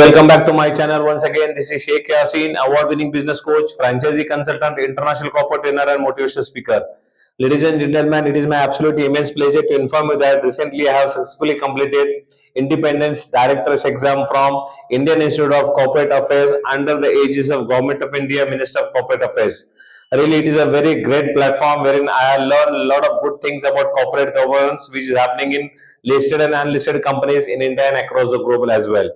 welcome back to my channel once again. This is Sheikh Yasin, award-winning business coach, franchisee consultant, international corporate trainer, and motivational speaker. Ladies and gentlemen, it is my absolute immense pleasure to inform you that recently I have successfully completed Independence Director's exam from Indian Institute of Corporate Affairs under the aegis of Government of India, Minister of Corporate Affairs. Really, it is a very great platform wherein I have learned a lot of good things about corporate governance, which is happening in listed and unlisted companies in India and across the globe as well.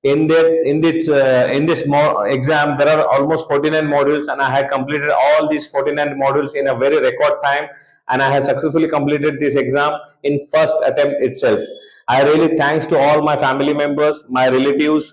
In this exam, there are almost 49 modules, and I have completed all these 49 modules in a very record time, and I have successfully completed this exam in first attempt itself. I really thanks to all my family members, my relatives,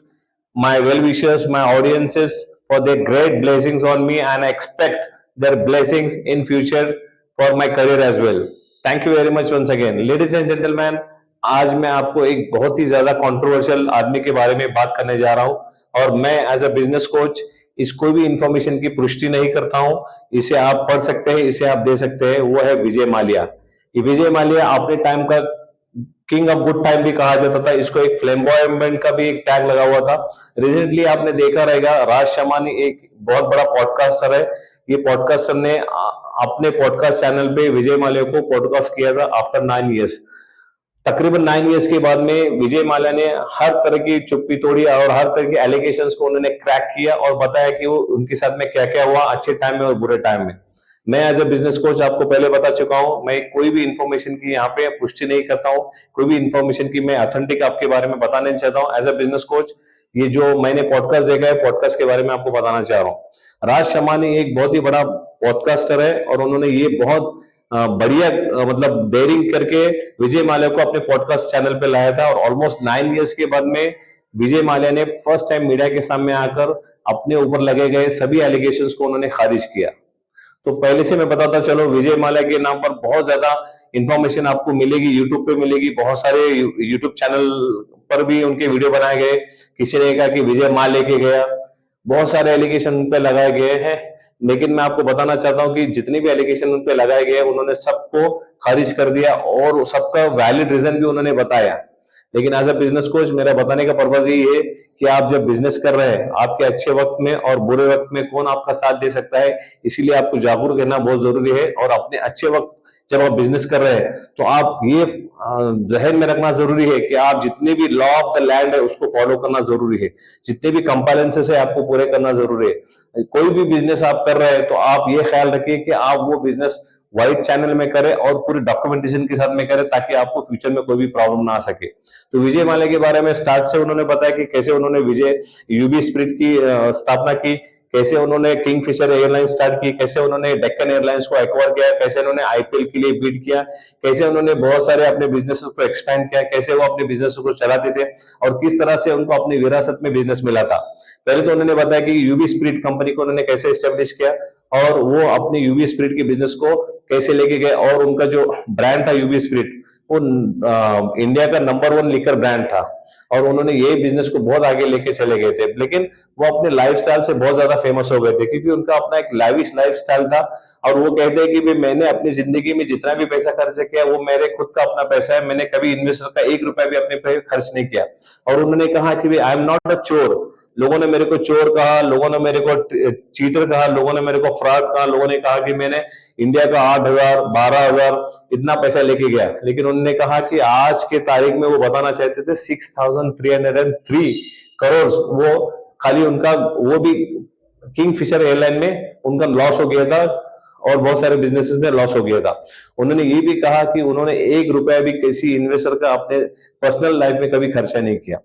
my well-wishers, my audiences for their great blessings on me, and I expect their blessings in future for my career as well. Thank you very much once again. Ladies and gentlemen, आज मैं आपको एक बहुत ही ज्यादा controversial आदमी के बारे में बात करने जा रहा हूं और मैं एज अ बिजनेस कोच इस कोई भी इंफॉर्मेशन की पुष्टि नहीं करता हूं। इसे आप पढ़ सकते हैं, इसे आप दे सकते हैं। वो है विजय माल्या। ये विजय माल्या अपने टाइम का किंग ऑफ गुड टाइम भी कहा जाता था। इसको एक फ्लैम्बॉयमेंट का भी एक टैग लगा हुआ था। रिसेंटली आपने देखा रहेगा, राज शर्मानी एक बहुत बड़ा पॉडकास्टर है। ये पॉडकास्टर ने अपने पॉडकास्ट चैनल पे विजय माल्या को पॉडकास्ट किया था आफ्टर 9 ईयर्स। तकरीबन 9 ईयर्स के बाद में विजय माल्या ने हर तरह की चुप्पी तोड़ी और हर तरह के एलिगेशंस को उन्होंने क्रैक किया और बताया कि वो उनके साथ में क्या क्या हुआ अच्छे टाइम में और बुरे टाइम में। मैं एज अ बिजनेस कोच आपको पहले बता चुका हूं, मैं कोई भी इंफॉर्मेशन की यहाँ पे पुष्टि नहीं करता हूं। कोई भी इंफॉर्मेशन की मैं ऑथेंटिक आपके बारे में बताना नहीं चाहता हूं। एज अ बिजनेस कोच ये जो मैंने पॉडकास्ट देखा है, पॉडकास्ट के बारे में आपको बताना चाह रहा हूँ। राज शर्मानी एक बहुत ही बड़ा पॉडकास्टर है और उन्होंने ये बहुत बढ़िया मतलब डेयरिंग करके विजय माल्या को अपने पॉडकास्ट चैनल पे लाया था और ऑलमोस्ट 9 ईयर्स के बाद में विजय माल्या ने फर्स्ट टाइम मीडिया के सामने आकर अपने ऊपर लगे गए सभी एलिगेशंस को उन्होंने खारिज किया। तो पहले से मैं बताता चलो, विजय माल्या के नाम पर बहुत ज्यादा इंफॉर्मेशन आपको मिलेगी, यूट्यूब पे मिलेगी। बहुत सारे यूट्यूब चैनल पर भी उनके वीडियो बनाए गए। किसी ने कहा कि विजय माल लेके गया, बहुत सारे एलिगेशन उन पे लगाए गए हैं। लेकिन मैं आपको बताना चाहता हूं कि जितने भी एलिगेशन उन पे लगाए गए उन्होंने सबको खारिज कर दिया और सबका वैलिड रीजन भी उन्होंने बताया। लेकिन एज अ बिजनेस कोच मेरा बताने का पर्पज यही है कि आप जब बिजनेस कर रहे हैं, आपके अच्छे वक्त में और बुरे वक्त में कौन आपका साथ दे सकता है, इसीलिए आपको जागरूक रहना बहुत जरूरी है। और अपने अच्छे वक्त जब आप बिजनेस कर रहे हैं तो आप ये जहन में रखना जरूरी है कि आप जितने भी लॉ ऑफ द लैंड है उसको फॉलो करना जरूरी है। जितने भी कंप्लायंसेस है आपको पूरे करना जरूरी है। कोई भी बिजनेस आप कर रहे हैं तो आप ये ख्याल रखिए कि आप वो बिजनेस व्हाइट चैनल में करें और पूरी डॉक्यूमेंटेशन के साथ में करें ताकि आपको फ्यूचर में कोई भी प्रॉब्लम ना आ सके। तो विजय माल्या के बारे में स्टार्ट से उन्होंने बताया कि कैसे उन्होंने विजय यूबी स्पिरिट की स्थापना की, कैसे उन्होंने किंगफिशर एयरलाइंस स्टार्ट की, कैसे उन्होंने डेक्कन एयरलाइंस को एक्वायर किया, कैसे उन्होंने आईपीएल के लिए बिड किया, कैसे उन्होंने बहुत सारे अपने बिजनेस को एक्सपेंड किया, कैसे वो अपने बिजनेस को चलाते थे और किस तरह से उनको अपनी विरासत में बिजनेस मिला था। पहले तो उन्होंने बताया कि यूबी स्पिरिट कंपनी को उन्होंने कैसे एस्टेब्लिश किया और वो अपने यूबी स्पिरिट के बिजनेस को कैसे लेके गए और उनका जो ब्रांड था यूबी स्पिरिट वो इंडिया का नंबर 1 लिकर ब्रांड था और उन्होंने ये बिजनेस को बहुत आगे लेके चले गए थे। लेकिन वो अपने लाइफस्टाइल से बहुत ज्यादा फेमस हो गए थे क्योंकि उनका अपना एक लाविश लाइफस्टाइल था और वो कहते हैं कि भाई मैंने अपनी जिंदगी में जितना भी पैसा खर्च किया वो मेरे खुद का अपना पैसा है, मैंने कभी इन्वेस्टर का 1 रुपया भी अपने पे खर्च नहीं किया। और उन्होंने कहा कि भाई आई एम नॉट अ चोर। लोगों ने मेरे को चोर कहा, लोगों ने मेरे को चीटर कहा, लोगों ने मेरे को फ्रॉड कहा, लोगों ने कहा कि मैंने इंडिया का 8,000 12,000 इतना पैसा लेके गया। लेकिन उन्होंने कहा कि आज के तारीख में वो बताना चाहते थे 6,303 करोड़ वो खाली उनका वो भी किंगफिशर एयरलाइन में उनका लॉस हो गया था और बहुत सारे बिजनेसेस में लॉस हो गया था। उन्होंने ये भी कहा कि उन्होंने 1 रुपया भी किसी इन्वेस्टर का अपने पर्सनल लाइफ में कभी खर्चा नहीं किया।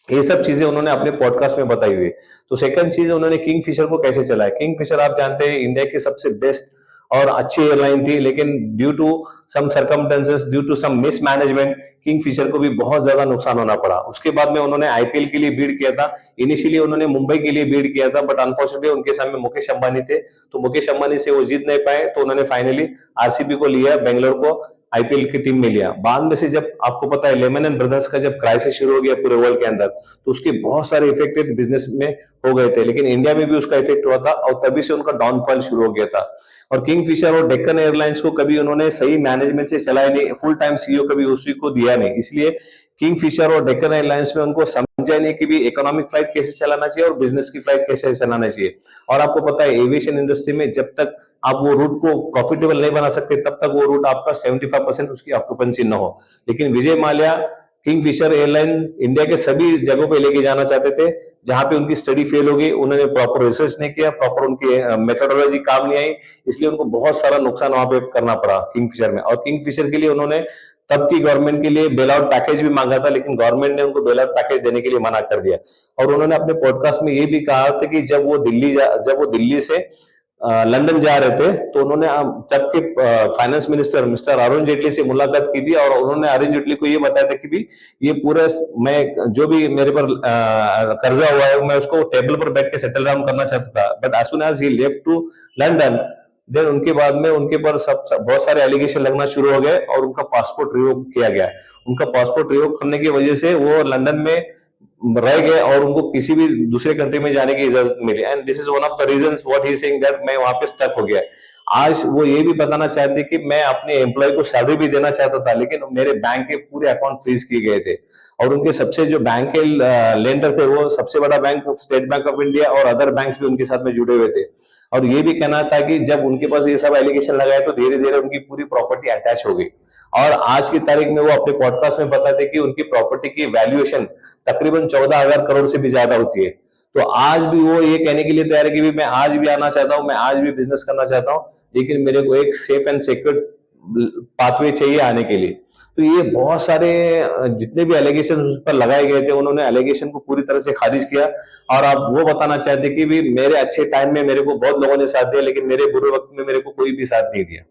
ये सब चीजें उन्होंने अपने पॉडकास्ट में बताई हुई है। तो सेकंड चीज, उन्होंने किंगफिशर को कैसे चलाया। किंगफिशर आप जानते हैं इंडिया की सबसे बेस्ट और अच्छी एयरलाइन थी, लेकिन due to some circumstances, due to some mismanagement Kingfisher को भी बहुत ज्यादा नुकसान होना पड़ा। उसके बाद में उन्होंने आईपीएल के लिए बीड किया था। इनिशियली उन्होंने मुंबई के लिए बीड किया था बट अनफॉर्चुनेटली उनके सामने मुकेश अंबानी थे, तो मुकेश अंबानी से वो जीत नहीं पाए। तो उन्होंने फाइनली आरसीबी को लिया, बेंगलोर को आईपीएल की टीम में लिया। बाद में से जब आपको पता है लेमन एंड ब्रदर्स का जब क्राइसिस शुरू हो गया पूरे वर्ल्ड के अंदर, तो उसके बहुत सारे इफेक्टेड बिजनेस में हो गए थे, लेकिन इंडिया में भी उसका इफेक्ट हुआ था और तभी से उनका डाउनफॉल शुरू हो गया था। और किंगफिशर और डेक्कन एयरलाइंस को कभी उन्होंने सही मैनेजमेंट से चलाया नहीं, फुल टाइम सीईओ कभी उसी को दिया नहीं, इसलिए किंगफिशर और डेक्कन एयरलाइंस में उनको समझा नहीं कि भी इकोनॉमिक फ्लाइट कैसे चलाना चाहिए और बिजनेस की फ्लाइट कैसे चलाना चाहिए। और आपको पता है एविएशन इंडस्ट्री में जब तक आप वो रूट को प्रॉफिटेबल नहीं बना सकते तब तक वो रूट आपका 75% उसकी ऑक्यूपेंसी न हो। लेकिन Vijay Mallya Kingfisher airline India के सभी जगहों पे लेके जाना चाहते थे, जहां पे उनकी स्टडी फेल हो गई, उन्होंने प्रॉपर रिसर्च नहीं किया, प्रॉपर उनकी मेथोडोलॉजी काम नहीं आई, इसलिए उनको बहुत सारा नुकसान वहां पे करना पड़ा किंगफिशर में। और किंगफिशर के लिए उन्होंने तब की गवर्नमेंट के लिए बेल आउट पैकेज भी मांगा था, लेकिन गवर्नमेंट ने उनको बेल आउट पैकेज देने के लिए मना कर दिया। और उन्होंने अपने पॉडकास्ट में ये भी कहा था कि जब वो दिल्ली से लंदन जा रहे थे तो उन्होंने तब के finance minister mister Arun Jaitley से मुलाकात की थी, और उन्होंने अरुण जेटली को ये बताया था कि भी ये पूरा मैं जो भी मेरे पर कर्जा हुआ है मैं उसको टेबल पर बैठ के सेटल डाउन करना चाहता था। But as soon as he left to London, then उनके बाद में उनके पर बहुत सारे एलिगेशन लगना शुरू हो गए और उनका पासपोर्ट रिवोक किया गया। उनका पासपोर्ट रिवोक करने की वजह से वो लंदन में रह गए और उनको किसी भी दूसरे कंट्री में जाने की इजाजत मिली, and this is one of the reasons what he saying that मैं वहां पे स्टक हो गया। आज वो ये भी बताना चाहते कि मैं अपने एम्प्लॉय को सैलरी भी देना चाहता था, लेकिन मेरे बैंक के पूरे अकाउंट फ्रीज किए गए थे, और उनके सबसे जो बैंक के लेंडर थे वो सबसे बड़ा bank state bank of India और अदर बैंक्स भी उनके साथ में जुड़े हुए थे। और ये भी कहना था कि जब उनके पास ये सब एलिगेशन लगाए तो धीरे धीरे उनकी पूरी प्रॉपर्टी अटैच हो गई। और आज की तारीख में वो अपने पॉडकास्ट में बताते कि उनकी प्रॉपर्टी की वैल्यूएशन तकरीबन 14,000 करोड़ से भी ज्यादा होती है। तो आज भी वो ये कहने के लिए तैयार है कि भी मैं आज भी आना चाहता हूँ, मैं आज भी बिजनेस करना चाहता हूँ, लेकिन मेरे को एक सेफ एंड सिक्योर पाथवे चाहिए आने के लिए। तो ये बहुत सारे जितने भी एलिगेशन उस पर लगाए गए थे, उन्होंने एलिगेशन को पूरी तरह से खारिज किया। और आप वो बताना चाहते कि भी मेरे अच्छे टाइम में मेरे को बहुत लोगों ने साथ दिया, लेकिन मेरे बुरे वक्त में मेरे को कोई भी साथ नहीं दिया।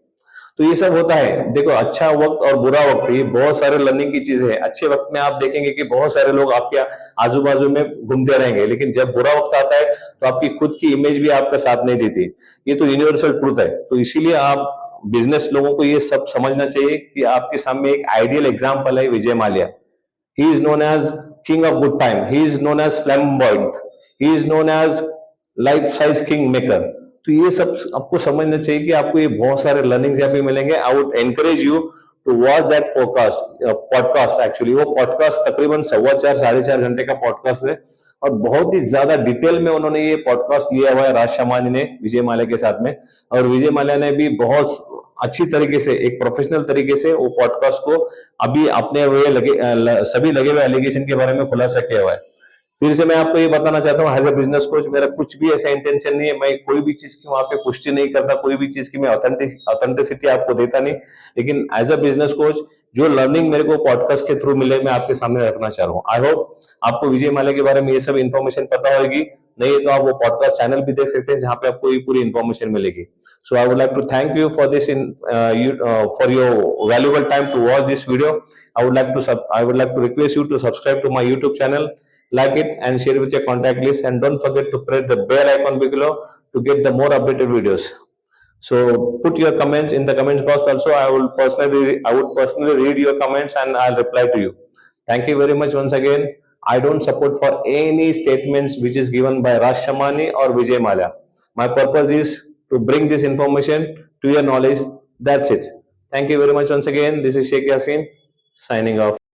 तो ये सब होता है, देखो अच्छा वक्त और बुरा वक्त, ये बहुत सारे लर्निंग की चीजें है। अच्छे वक्त में आप देखेंगे कि बहुत सारे लोग आपके आजू बाजू में घूमते रहेंगे, लेकिन जब बुरा वक्त आता है तो आपकी खुद की इमेज भी आपका साथ नहीं देती। ये तो यूनिवर्सल ट्रूथ है। तो इसीलिए आप बिजनेस लोगों को ये सब समझना चाहिए कि आपके सामने एक आइडियल एग्जाम्पल है Vijay Mallya. He is known as king of good time, he is known as flamboyant, he is known as life size king maker. तो ये सब आपको समझना चाहिए कि आपको ये बहुत सारे लर्निंग्स यहाँ पे मिलेंगे। I would encourage you to watch that podcast. Actually वो पॉडकास्ट तकरीबन 4.25 साढ़े 4 घंटे का पॉडकास्ट है, और बहुत ही ज्यादा डिटेल में उन्होंने ये पॉडकास्ट लिया हुआ है राज शर्मानी ने विजय माल्या के साथ में। और विजय माल्या ने भी बहुत अच्छी तरीके से एक प्रोफेशनल तरीके से वो पॉडकास्ट को अभी अपने हुए सभी लगे हुए एलिगेशन के बारे में खुलासा किया हुआ है। फिर से मैं आपको ये बताना चाहता हूँ, एज ए बिजनेस कोच मेरा कुछ भी ऐसा इंटेंशन नहीं है, मैं कोई भी चीज की वहां पे पुष्टि नहीं करता, कोई भी चीज की मैं ऑथेंटिसिटी आपको देता नहीं। लेकिन एज अ बिजनेस कोच जो लर्निंग मेरे को पॉडकास्ट के थ्रू मिले मैं आपके सामने रखना चाह रहा हूँ। आई होप आपको विजय माल्या के बारे में ये सब इन्फॉर्मेशन पता होगी। नहीं तो आप वो पॉडकास्ट चैनल भी देख सकते हैं जहां पे आपको ये पूरी इन्फॉर्मेशन मिलेगी। So I would like to thank you for this for your valuable time to watch this video. I would like to request you to subscribe to my YouTube channel, like it and share with your contact list, and don't forget to press the bell icon below to get the more updated videos. So put your comments in the comments box also. I would personally read your comments and I'll reply to you. Thank you very much once again. I don't support for any statements which is given by Raj Shamani or Vijay Maल्या. My purpose is to bring this information to your knowledge. That's it. Thank you very much once again. This is Sheikh Yasin signing off.